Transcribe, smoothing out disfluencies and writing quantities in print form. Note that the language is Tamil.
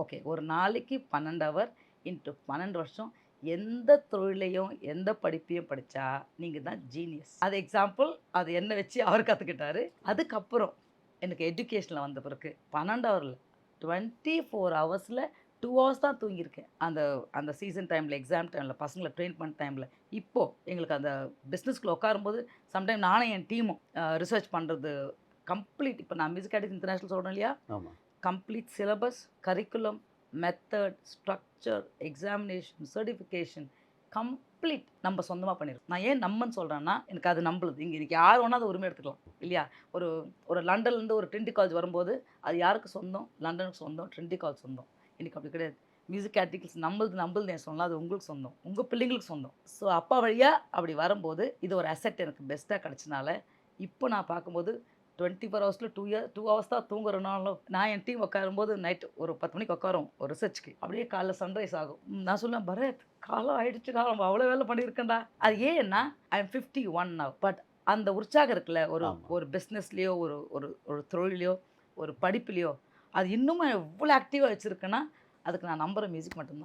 ஓகே. ஒரு நாளைக்கு 12 ஹவர் இன்ட்டு 12 வருஷம் எந்த தொழிலையும், எந்த படிப்பையும் படிச்சா, நீங்க தான் ஜீனியஸ். அது எக்ஸாம்பிள் அது என்ன வச்சு அவர் கத்துக்கிட்டாரு. அதுக்கப்புறம் எனக்கு எஜுகேஷன்ல வந்த பிறகு 12 ஹவர்ல 24 ஹவர்ஸ்ல 2 ஹவர்ஸ் தான் தூங்கியிருக்கேன். அந்த அந்த சீசன் டைம்ல, எக்ஸாம் டைம்ல, பசங்கள ட்ரெயின் பண்ண டைம்ல. இப்போ எங்களுக்கு அந்த பிசினஸ்குள்ள உட்காரும்போது, சம்டைம் நானும் என் டீமும் ரிசர்ச் பண்றது கம்ப்ளீட் இப்ப நான் மியூசிக் அகாடமி இன்டர்நேஷனல் சொல்றேன் இல்லையா? ஆமா. Complete syllabus, curriculum, method, structure, examination, certification complete நம்ம சொந்தமா பண்ணியிருக்கோம். நான் ஏன் நம்மன்னு சொல்றேன்னா, எனக்கு அது நம்பளுது. இங்க இன்னைக்கு யார் வேணா அத உரிமை எடுத்துக்கலாம். இல்லையா? ஒரு ஒரு லண்டன்லேருந்து ஒரு ட்ரினிட்டி காலேஜ் வரும்போது, அது யாருக்கு சொந்தம்? லண்டனுக்கு சொந்தம், ட்ரினிட்டி காலேஜ் சொந்தம். இன்னைக்கு அப்படி கிடையாது. மியூசிக் ஆர்டிகிள்ஸ் நம்மளுது ஏன் சொல்லலாம். அது உங்களுக்கு சொந்தம். உங்க பிள்ளைங்களுக்கு சொந்தம். ஸோ அப்பா வழியா அப்படி வரும்போது, இது ஒரு அசெட் எனக்கு பெஸ்ட்டா கிடைச்சனால, இப்போ நான் பார்க்கும்போது 24 ஹவர்ஸ்ல 2 ஹவர்ஸ் தான் தூங்குறனாலும், நான் என் டீம் உட்காரும்போது நைட் ஒரு 10 மணிக்கு உட்காருவோம் ஒரு ரிசர்ச்‌க்கு. அப்படியே காலைல சன்ரைஸ் ஆகும். நான் சொல்லுவேன், "பரத் காலம் ஆயிடுச்சுடா. நம்ம அவ்வளோ வேலை பண்ணியிருக்கேன்டா." அது ஏன்னா, ஐ அம் 51 நவ். பட் அந்த உற்சாகம் இருக்குல்ல, ஒரு ஆமா. ஒரு பிசினஸ்லயோ, ஒரு ஒரு ஒரு தொழில்லயோ, ஒரு படிப்பிலயோ, அது இன்னமும் எவ்வளோ ஆக்டிவா வச்சிருக்கேன்னா, அதுக்கு நான் நம்புற மியூசிக் மட்டும் தான்.